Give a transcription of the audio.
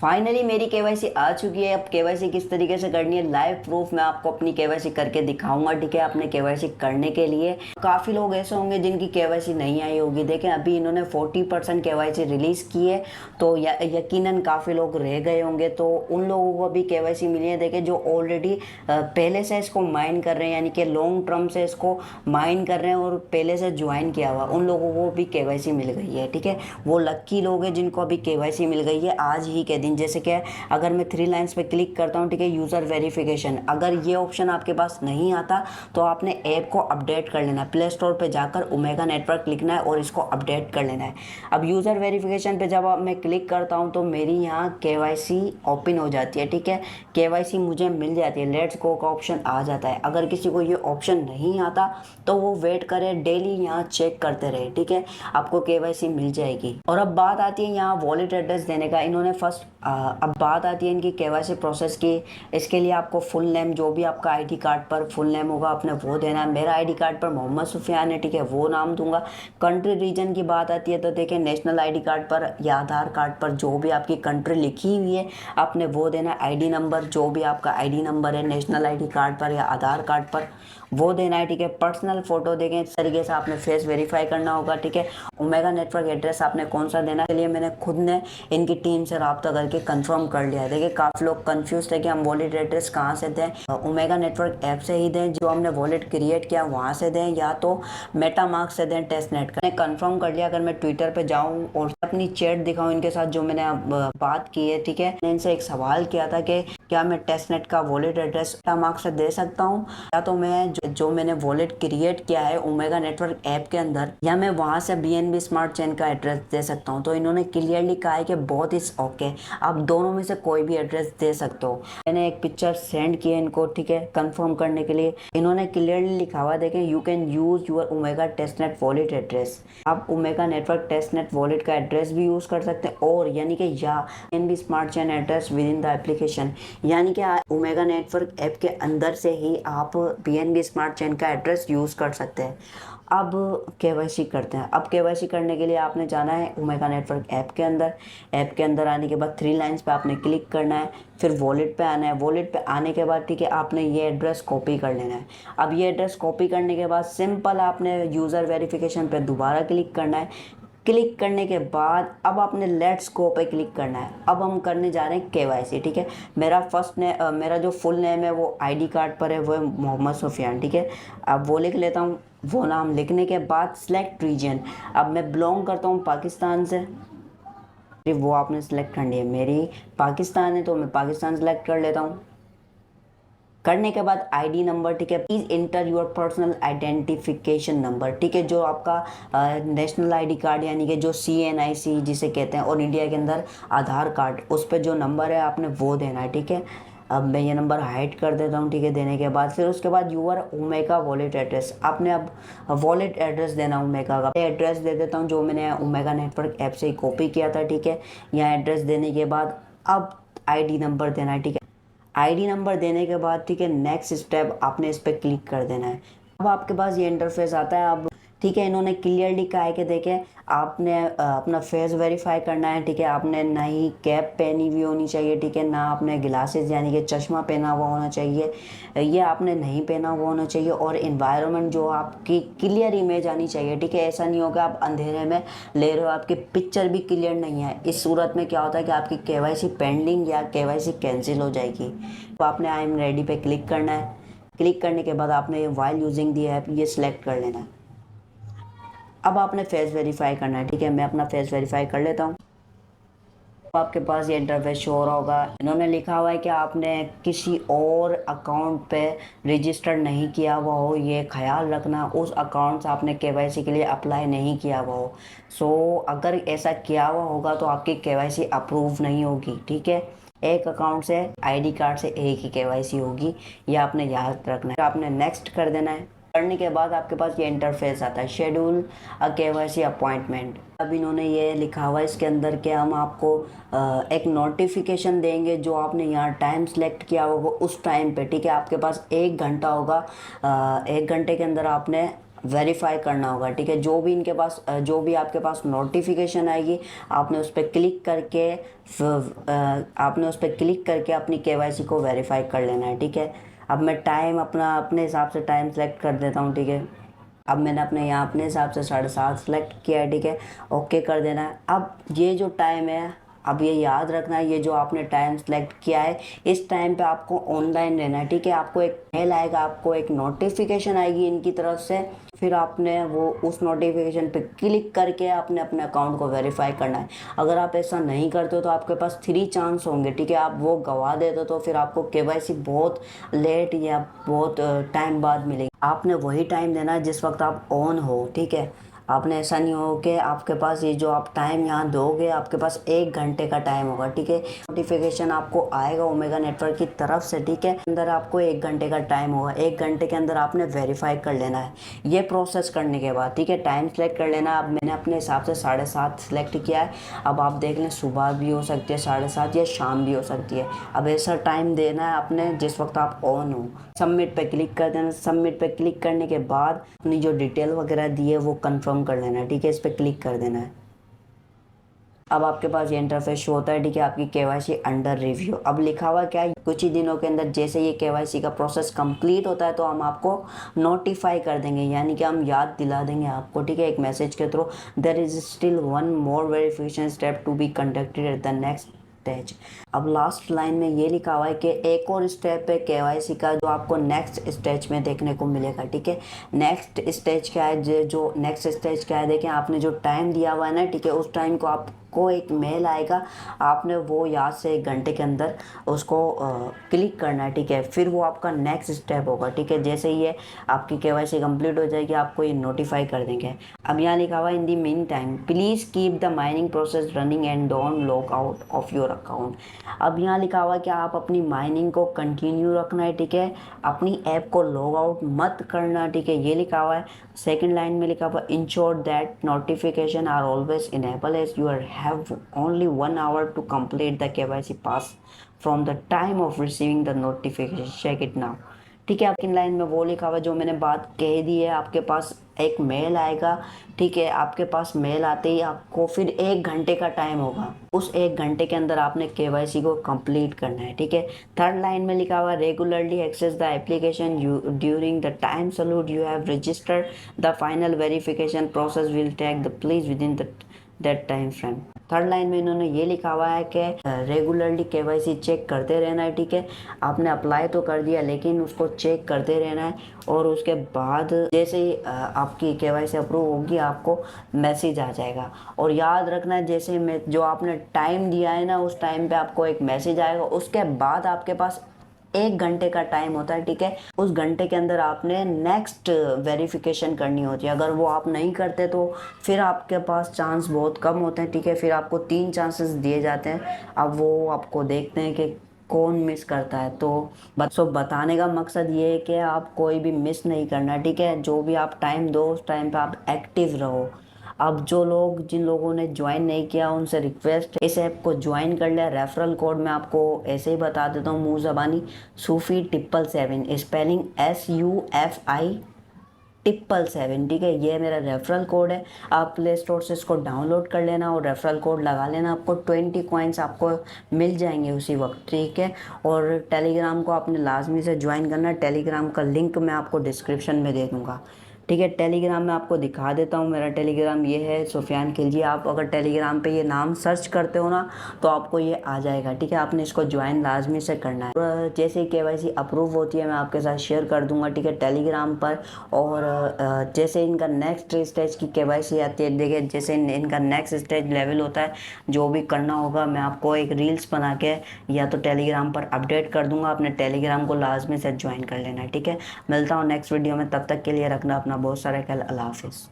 Finally मेरी KYC आ चुकी है। अब केवाईसी किस तरीके से करनी है, लाइव प्रूफ मैं आपको अपनी केवाईसी करके दिखाऊंगा। ठीक है, आपने केवाईसी करने के लिए काफ़ी लोग ऐसे होंगे जिनकी केवाईसी नहीं आई होगी। देखें, अभी इन्होंने 40% केवाईसी रिलीज़ की है, तो यकीनन काफ़ी लोग रह गए होंगे, तो उन लोगों को अभी केवाईसी मिली है। देखें, जो ऑलरेडी पहले से इसको माइन कर रहे हैं, यानी कि लॉन्ग टर्म से इसको माइन कर रहे हैं और पहले से ज्वाइन किया हुआ, उन लोगों को भी केवाईसी मिल गई है। ठीक है, वो लक्की लोग हैं जिनको अभी केवाईसी मिल गई है आज ही के दिन। जैसे कि अगर मैं 3 लाइंस पे क्लिक करता हूँ, ठीक है, यूज़र वेरिफिकेशन, अगर ये ऑप्शन आपके पास नहीं आता तो आपने ऐप को अपडेट कर लेना है। प्ले स्टोर पे जाकर ओमेगा नेटवर्क लिखना है और इसको अपडेट कर लेना है। अब यूज़र वेरिफिकेशन पे जब मैं क्लिक करता हूँ तो मेरी यहाँ केवाईसी ओपन हो जाती है। ठीक है, केवाईसी मुझे मिल जाती है, लेट्स गो का ऑप्शन आ जाता है। अगर किसी को ये ऑप्शन नहीं आता तो वो वेट करे, डेली यहाँ चेक करते रहे। ठीक है, आपको केवाईसी मिल जाएगी। और अब बात आती है यहाँ वॉलेट एड्रेस देने का। इन्होंने फर्स्ट अब बात आती है इनकी केवाईसी प्रोसेस की। इसके लिए आपको फुल नेम, जो भी आपका आईडी कार्ड पर फुल नेम होगा आपने वो देना है। मेरा आईडी कार्ड पर मोहम्मद सुफियान है, ठीक है, वो नाम दूंगा। कंट्री रीजन की बात आती है तो देखिए, नेशनल आईडी कार्ड पर या आधार कार्ड पर जो भी आपकी कंट्री लिखी हुई है आपने वो देना है। आईडी नंबर, जो भी आपका आईडी नंबर है नेशनल आईडी कार्ड पर या आधार कार्ड पर वो देना है। ठीक है, पर्सनल फोटो देखें, इस तरीके से आपने फेस वेरीफाई करना होगा। ठीक है, ओमेगा नेटवर्क एड्रेस आपने कौन सा देना है, इसलिए मैंने खुद ने इनकी टीम से रब्ता करके कंफर्म कर लिया है। देखिए, काफ़ी लोग कंफ्यूज थे कि हम वॉलेट एड्रेस कहाँ से दें, ओमेगा नेटवर्क ऐप से ही दें, जो हमने वॉलेट क्रिएट किया वहाँ से दें, या तो मेटामार्क से दें टेस्ट नेट का। मैंने कंफर्म कर लिया। अगर मैं ट्विटर पर जाऊँ और अपनी चैट दिखाऊँ इनके साथ जो मैंने बात की है, ठीक है, मैंने इनसे एक सवाल किया था कि क्या मैं टेस्ट नेट का वॉलेट एड्रेस मेटामार्क से दे सकता हूँ, या तो मैं जो मैंने वॉलेट क्रिएट किया है ओमेगा नेटवर्क ऐप के अंदर, या मैं वहाँ से बीएनबी स्मार्ट चेन का एड्रेस दे सकता हूँ। तो इन्होंने क्लियरली कहा है कि बोथ इज ओके, आप दोनों में से कोई भी एड्रेस दे सकते हो। मैंने एक पिक्चर सेंड की है इनको, ठीक है, कंफर्म करने के लिए। इन्होंने क्लियरली लिखा हुआ, देखें, you can use your Omega test net wallet address. आप Omega network test net wallet का एड्रेस भी यूज कर सकते हैं, और यानी कि या BNB smart chain address within the application, यानी कि ओमेगा नेटवर्क ऐप के अंदर से ही आप बीएनबी स्मार्ट चेन का एड्रेस यूज़ कर सकते हैं। अब केवाईसी करते हैं। अब केवाईसी करने के लिए आपने जाना है ओमेगा नेटवर्क ऐप के अंदर। ऐप के अंदर आने के बाद 3 लाइंस पे आपने क्लिक करना है, फिर वॉलेट पे आना है। वॉलेट पे आने के बाद, ठीक है, आपने ये एड्रेस कॉपी कर लेना है। अब ये एड्रेस कॉपी करने के बाद सिंपल आपने यूज़र वेरिफिकेशन पे दोबारा क्लिक करना है। क्लिक करने के बाद अब आपने लेट्स गो पे क्लिक करना है। अब हम करने जा रहे हैं केवाईसी। ठीक है, मेरा जो फुल नेम है वो आईडी कार्ड पर है, वो है मोहम्मद सुफियान। ठीक है, अब वो लिख लेता हूँ। वो नाम लिखने के बाद सिलेक्ट रीजन, अब मैं बिलोंग करता हूँ पाकिस्तान से, वो आपने सेलेक्ट करनी है। मेरी पाकिस्तान है तो मैं पाकिस्तान सेलेक्ट कर लेता हूँ। करने के बाद आईडी नंबर, ठीक है, please inter your personal identification number. ठीक है, जो आपका नेशनल आईडी कार्ड यानी कि जो CNIC जिसे कहते हैं, और इंडिया के अंदर आधार कार्ड, उस पर जो नंबर है आपने वो देना है। ठीक है, अब मैं ये नंबर हाइड कर देता हूँ। ठीक है, देने के बाद फिर उसके बाद यूर ओमेगा वॉलेट एड्रेस, आपने अब वॉलेट एड्रेस देना ओमेगा का। एड्रेस दे देता हूँ जो मैंने ओमेगा नेटवर्क ऐप से ही कॉपी किया था। ठीक है, यहाँ एड्रेस देने के बाद अब आईडी नंबर देना है। ठीक है, आईडी नंबर देने के बाद, ठीक है, नेक्स्ट स्टेप आपने इस पर क्लिक कर देना है। अब आपके पास ये इंटरफेस आता है। अब ठीक है, इन्होंने क्लियरली कहा है कि देखें, आपने अपना फेस वेरीफाई करना है। ठीक है, आपने ना ही कैप पहनी हुई होनी चाहिए, ठीक है, ना आपने ग्लासेस यानी कि चश्मा पहना हुआ होना चाहिए, ये आपने नहीं पहना हुआ होना चाहिए, और इन्वायरमेंट जो आपकी क्लियर इमेज आनी चाहिए। ठीक है, ऐसा नहीं होगा आप अंधेरे में ले रहे हो, आपकी पिक्चर भी क्लियर नहीं है। इस सूरत में क्या होता है कि आपकी केवाईसी पेंडिंग या केवाईसी कैंसिल हो जाएगी। तो आपने आई एम रेडी पे क्लिक करना है। क्लिक करने के बाद आपने व्हाइल यूजिंग दी ऐप ये सिलेक्ट कर लेना है। अब आपने फेस वेरीफाई करना है। ठीक है, मैं अपना फेस वेरीफाई कर लेता हूँ। आपके पास ये इंटरफेस शो हो रहा होगा। इन्होंने लिखा हुआ है कि आपने किसी और अकाउंट पे रजिस्टर नहीं किया हुआ हो, ये ख्याल रखना, उस अकाउंट से आपने केवाईसी के लिए अप्लाई नहीं किया हुआ हो। अगर ऐसा किया हुआ होगा तो आपकी केवाईसी अप्रूव नहीं होगी। ठीक है, एक अकाउंट से आईडी कार्ड से एक ही केवाईसी होगी, ये आपने याद रखना है। आपने नेक्स्ट कर देना है। करने के बाद आपके पास ये इंटरफेस आता है, शेड्यूल अ केवाईसी अपॉइंटमेंट। अब इन्होंने ये लिखा हुआ है इसके अंदर कि हम आपको एक नोटिफिकेशन देंगे, जो आपने यहाँ टाइम सेलेक्ट किया होगा उस टाइम पे। ठीक है, आपके पास 1 घंटा होगा, 1 घंटे के अंदर आपने वेरीफाई करना होगा, ठीक है। जो भी इनके पास जो भी आपके पास नोटिफिकेशन आएगी, आपने उस पर क्लिक करके अपनी केवाईसी को वेरीफाई कर लेना है, ठीक है। अब मैं टाइम अपने हिसाब से टाइम सेलेक्ट कर देता हूँ, ठीक है। अब मैंने अपने हिसाब से 7:30 सेलेक्ट किया है, ठीक है। ओके कर देना है। अब ये जो टाइम है, अब ये याद रखना है, ये जो आपने टाइम सेलेक्ट किया है, इस टाइम पे आपको ऑनलाइन रहना है, ठीक है। आपको एक मेल आएगा, आपको एक नोटिफिकेशन आएगी इनकी तरफ से, फिर आपने वो उस नोटिफिकेशन पे क्लिक करके आपने अपने अकाउंट को वेरीफाई करना है। अगर आप ऐसा नहीं करते हो तो आपके पास 3 चांस होंगे, ठीक है। आप वो गवा देते हो तो फिर आपको केवाईसी बहुत लेट या बहुत टाइम बाद मिलेगी। आपने वही टाइम देना है जिस वक्त आप ऑन हो, ठीक है। आपने ऐसा नहीं हो कि आपके पास ये जो आप टाइम यहाँ दोगे, आपके पास 1 घंटे का टाइम होगा, ठीक है। नोटिफिकेशन आपको आएगा ओमेगा नेटवर्क की तरफ से, ठीक है। अंदर आपको 1 घंटे का टाइम होगा, 1 घंटे के अंदर आपने वेरीफाई कर लेना है। ये प्रोसेस करने के बाद, ठीक है, टाइम सेलेक्ट कर लेना। अब मैंने अपने हिसाब से 7:30 सेलेक्ट किया है। अब आप देख लें, सुबह भी हो सकती है 7:30 या शाम भी हो सकती है। अब ऐसा टाइम देना है आपने जिस वक्त आप ऑन हो। सबमिट पे क्लिक कर देना। सबमिट पे क्लिक करने के बाद अपनी जो डिटेल वगैरह दी है वो कंफर्म कर लेना है, ठीक है। इस पे क्लिक कर देना है। अब आपके पास ये इंटरफेस शो होता है, ठीक है, आपकी केवाईसी अंडर रिव्यू। अब लिखा हुआ क्या है, कुछ ही दिनों के अंदर जैसे ये केवाईसी का प्रोसेस कंप्लीट होता है तो हम आपको नोटिफाई कर देंगे, यानी कि हम याद दिला देंगे आपको, ठीक है, एक मैसेज के through. There is still one more verification step to be conducted at the next stage. अब लास्ट लाइन में ये लिखा हुआ है कि एक और स्टेप है केवाईसी का जो आपको नेक्स्ट स्टेज में देखने को मिलेगा, ठीक है। नेक्स्ट स्टेज क्या है, जो नेक्स्ट स्टेज क्या है, देखें आपने जो टाइम दिया हुआ है ना, ठीक है, उस टाइम को आपको एक मेल आएगा, आपने वो याद से 1 घंटे के अंदर उसको क्लिक करना है, ठीक है। फिर वो आपका नेक्स्ट स्टेप होगा, ठीक है। जैसे ही ये आपकी केवाईसी कंप्लीट हो जाएगी, आपको ये नोटिफाई कर देंगे। अब यहाँ लिखा हुआ है, in the meantime please keep the mining process running and don't log out of your account. अब यहाँ लिखा हुआ है कि आप अपनी माइनिंग को कंटिन्यू रखना है, ठीक है। अपनी ऐप को लॉग आउट मत करना, ठीक है, ये लिखा हुआ है। सेकंड लाइन में लिखा हुआ, ensure that notification are always enable as you have only 1 hour to complete the KYC pass from the time of receiving the notification, check it now, ठीक है। आपकी लाइन में वो लिखा हुआ जो मैंने बात कह दी है। आपके पास एक मेल आएगा, ठीक है। आपके पास मेल आते ही आपको फिर 1 घंटे का टाइम होगा, उस 1 घंटे के अंदर आपने केवाईसी को कंप्लीट करना है, ठीक है। थर्ड लाइन में लिखा हुआ, regularly access the application during the time slot you have registered, the final verification process will take the place within that time frame. Third line में इन्होंने ये लिखा हुआ है कि रेगुलरली केवाईसी चेक करते रहना है, ठीक है। आपने अप्लाई तो कर दिया लेकिन उसको चेक करते रहना है, और उसके बाद जैसे ही आपकी केवाईसी अप्रूव होगी आपको मैसेज आ जाएगा। और याद रखना है, जैसे मैं जो आपने टाइम दिया है ना, उस टाइम पे आपको एक मैसेज आएगा, उसके बाद आपके पास 1 घंटे का टाइम होता है, ठीक है। उस घंटे के अंदर आपने नेक्स्ट वेरिफिकेशन करनी होती है। अगर वो आप नहीं करते तो फिर आपके पास चांस बहुत कम होते हैं, ठीक है। फिर आपको 3 चांसेस दिए जाते हैं। अब वो आपको देखते हैं कि कौन मिस करता है। तो बताने का मकसद ये है कि आप कोई भी मिस नहीं करना, ठीक है। जो भी आप टाइम दो उस टाइम पे आप एक्टिव रहो। अब जिन लोगों ने ज्वाइन नहीं किया उनसे रिक्वेस्ट है, इस ऐप को ज्वाइन कर लिया। रेफरल कोड मैं आपको ऐसे ही बता देता हूँ, मुँह ज़बानी, सूफ़ी 777, स्पेलिंग SUFI 777, ठीक है। ये मेरा रेफरल कोड है। आप प्ले स्टोर से इसको डाउनलोड कर लेना और रेफरल कोड लगा लेना। आपको 20 कॉइन्स आपको मिल जाएंगे उसी वक्त, ठीक है। और टेलीग्राम को आपने लाजमी से ज्वाइन करना। टेलीग्राम का लिंक मैं आपको डिस्क्रिप्शन में दे दूँगा, ठीक है। टेलीग्राम में आपको दिखा देता हूँ, मेरा टेलीग्राम ये है, सुफियान खिलजी। आप अगर टेलीग्राम पे ये नाम सर्च करते हो ना तो आपको ये आ जाएगा, ठीक है। आपने इसको ज्वाइन लाजमी से करना है। और जैसे ही केवाईसी अप्रूव होती है मैं आपके साथ शेयर कर दूंगा, ठीक है, टेलीग्राम पर। और जैसे इनका नेक्स्ट स्टेज की केवाईसी आती है, देखिए जैसे इनका नेक्स्ट स्टेज लेवल होता है, जो भी करना होगा मैं आपको एक रील्स बना के या तो टेलीग्राम पर अपडेट कर दूंगा। अपने टेलीग्राम को लाजमी से ज्वाइन कर लेना है, ठीक है। मिलता हूँ नेक्स्ट वीडियो में, तब तक के लिए रखना अपना बहुत सारा ख्याल। अल्लाह हाफिज़।